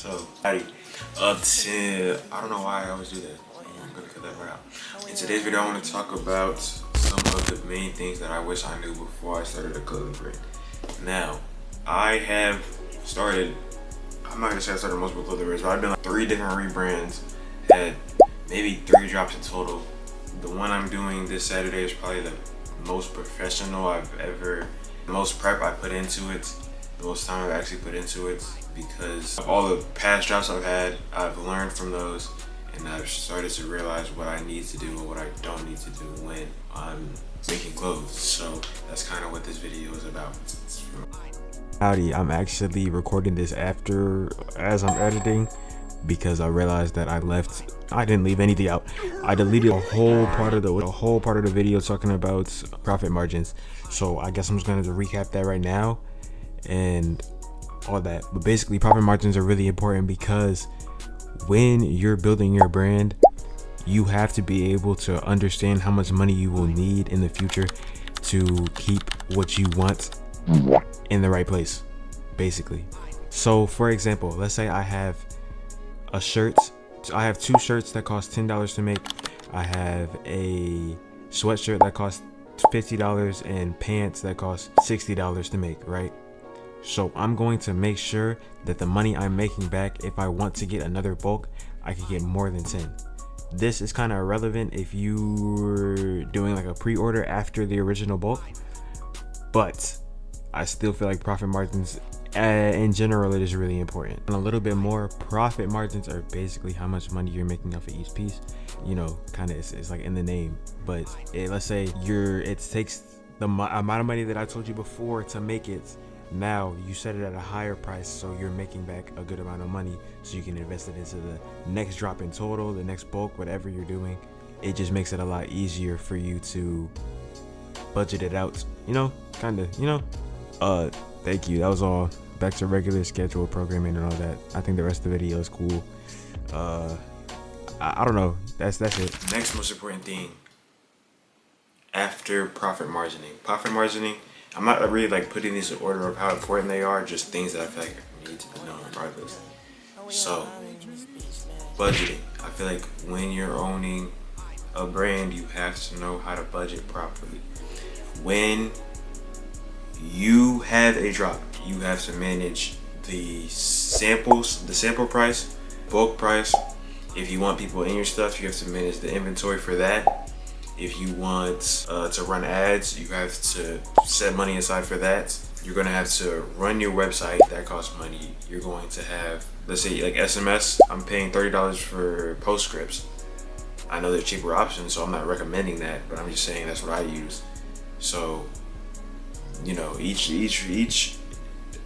So, howdy. I don't know why I always do that. I'm gonna cut that part out. In today's video, I want to talk about some of the main things that I wish I knew before I started a clothing brand. Now, I have started, I'm not gonna say I started multiple clothing brands, but I've done like 3 different rebrands, had maybe 3 drops in total. The one I'm doing this Saturday is probably the most professional I've ever, the most prep I put into it, the most time I've actually put into it, because of all the past drops I've had, I've learned from those, and I've started to realize what I need to do and what I don't need to do when I'm making clothes. So that's kind of what this video is about. Howdy, I'm actually recording this as I'm editing, because I realized that I didn't leave anything out. I deleted a whole part of the video talking about profit margins. So I guess I'm just gonna recap that right now and all that. But basically, profit margins are really important because when you're building your brand, you have to be able to understand how much money you will need in the future to keep what you want in the right place, basically. So for example, let's say I have a shirt. I have 2 shirts that cost $10 to make. I have a sweatshirt that costs $50 and pants that cost $60 to make, right? So I'm going to make sure that the money I'm making back, if I want to get another bulk, I can get more than 10. This is kind of irrelevant if you're doing like a pre-order after the original bulk, but I still feel like profit margins in general, it is really important. And a little bit more, profit margins are basically how much money you're making off of each piece. You know, kind of it's like in the name, but let's say it takes the amount of money that I told you before to make it. Now you set it at a higher price, so you're making back a good amount of money, so you can invest it into the next drop in total, the next bulk, whatever you're doing. It just makes it a lot easier for you to budget it out, you know, kind of, you know. Thank you. That was all. Back to regular scheduled programming and all that. I think the rest of the video is cool. I don't know. That's it. Next most important thing after profit margining. Profit margining, I'm not really like putting these in order of how important they are, just things that I feel like need to be known regardless. So, budgeting. I feel like when you're owning a brand, you have to know how to budget properly. When you have a drop, you have to manage the samples, the sample price, bulk price. If you want people in your stuff, you have to manage the inventory for that. If you want to run ads, you have to set money aside for that. You're gonna have to run your website, that costs money. You're going to have, let's say like SMS, I'm paying $30 for Postscripts. I know they're cheaper options, so I'm not recommending that, but I'm just saying that's what I use. So, you know,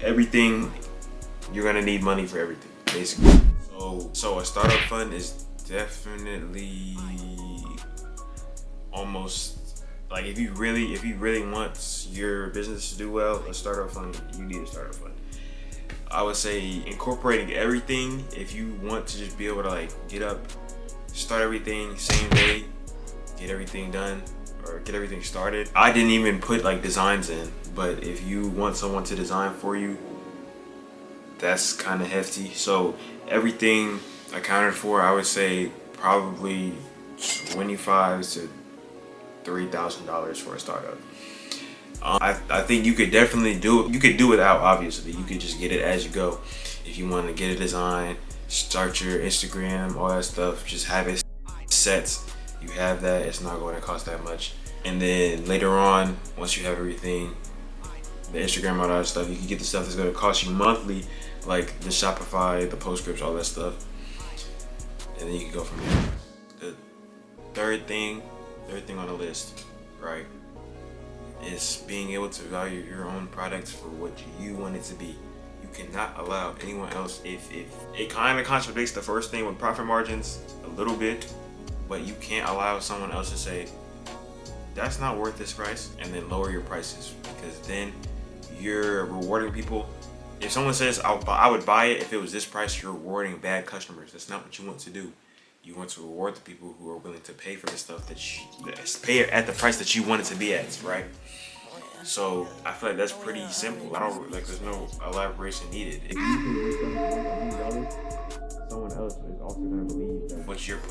everything, you're gonna need money for everything, basically. So a startup fund is definitely almost like, if you really want your business to do well, a startup fund, you need a startup fund. I would say incorporating everything, if you want to just be able to like get up, start everything same day, get everything done, or get everything started. I didn't even put like designs in, but if you want someone to design for you, that's kind of hefty. So everything accounted for, I would say probably $25,000 to $3,000 for a startup. I think you could definitely do it. You could do it without, obviously. You could just get it as you go. If you want to get a design, start your Instagram, all that stuff, just have it set. You have that, it's not going to cost that much. And then later on, once you have everything, the Instagram, all that stuff, you can get the stuff that's going to cost you monthly, like the Shopify, the Postscripts, all that stuff. And then you can go from there. The third thing on the list, right, is being able to value your own products for what you want it to be. You cannot allow anyone else, if it kind of contradicts the first thing with profit margins a little bit, but you can't allow someone else to say, that's not worth this price, and then lower your prices, because then you're rewarding people. If someone says, I would buy it if it was this price, you're rewarding bad customers. That's not what you want to do. You want to reward the people who are willing to pay for the stuff pay it at the price that you want it to be at, right? So I feel like that's pretty simple. There's no elaboration needed. If you can make $100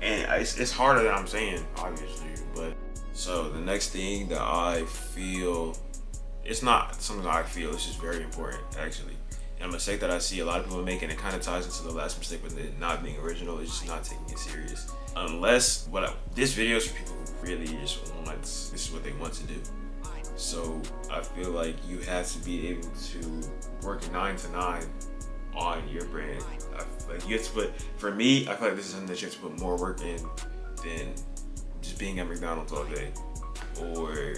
And it's harder than I'm saying, obviously. But so the next thing that I feel, it's not something that I feel, it's just very important actually. And a mistake that I see a lot of people making, it kind of ties into the last mistake with it not being original, is just not taking it serious. Unless, this video is for people who really just want, this is what they want to do. So I feel like you have to be able to work 9 to 9 on your brand. Like you have to put, for me, I feel like this is something that you have to put more work in than just being at McDonald's all day. Or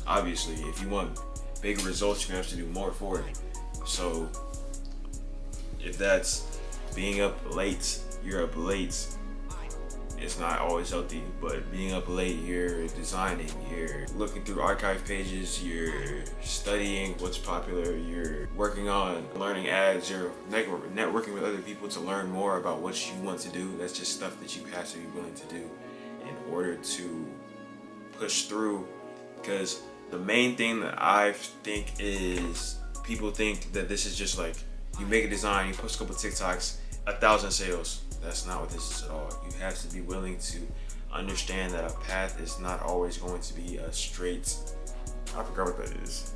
obviously, if you want bigger results, you're gonna have to do more for it. So if that's being up late, you're up late. It's not always healthy, but being up late, you're designing, you're looking through archive pages, you're studying what's popular, you're working on learning ads, you're networking with other people to learn more about what you want to do. That's just stuff that you have to be willing to do in order to push through. Because the main thing that I think is, people think that this is just like, you make a design, you post a couple TikToks, 1,000 sales. That's not what this is at all. You have to be willing to understand that a path is not always going to be a straight, I forgot what that is.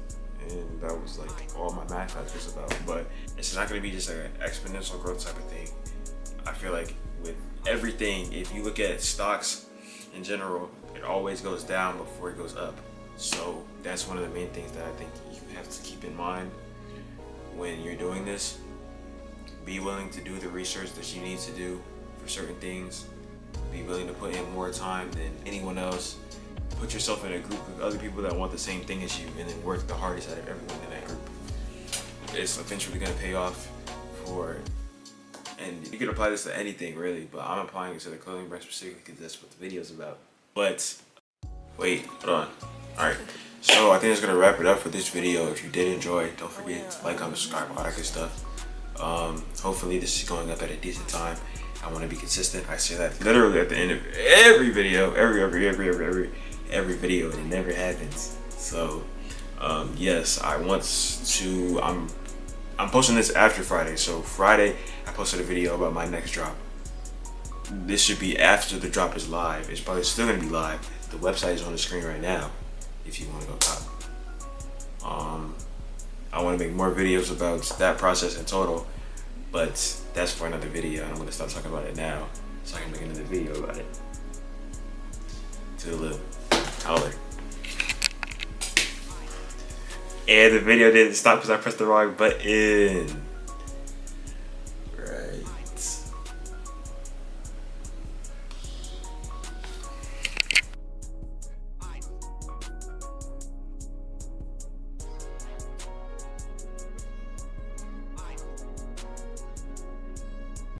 And that was like all my math class was about. But it's not gonna be just like an exponential growth type of thing. I feel like with everything, if you look at stocks in general, it always goes down before it goes up. So that's one of the main things that I think you have to keep in mind when you're doing this. Be willing to do the research that you need to do for certain things. Be willing to put in more time than anyone else. Put yourself in a group of other people that want the same thing as you, and then work the hardest out of everyone in that group. It's eventually gonna pay off for, and you can apply this to anything really, but I'm applying it to the clothing brand specifically because that's what the video's about. But wait, hold on. Alright, so I think that's gonna wrap it up for this video. If you did enjoy, don't forget to like, comment, subscribe, all that good stuff. Hopefully this is going up at a decent time. I want to be consistent. I say that literally at the end of every video, every video, and it never happens. So yes, I want to, I'm posting this after Friday. So Friday I posted a video about my next drop. This should be after the drop is live. It's probably still gonna be live. The website is on the screen right now if you want to go top. I want to make more videos about that process in total, but that's for another video, and I'm going to stop talking about it now so I can make another video about it. Toodaloo. Holler. And the video didn't stop because I pressed the wrong button.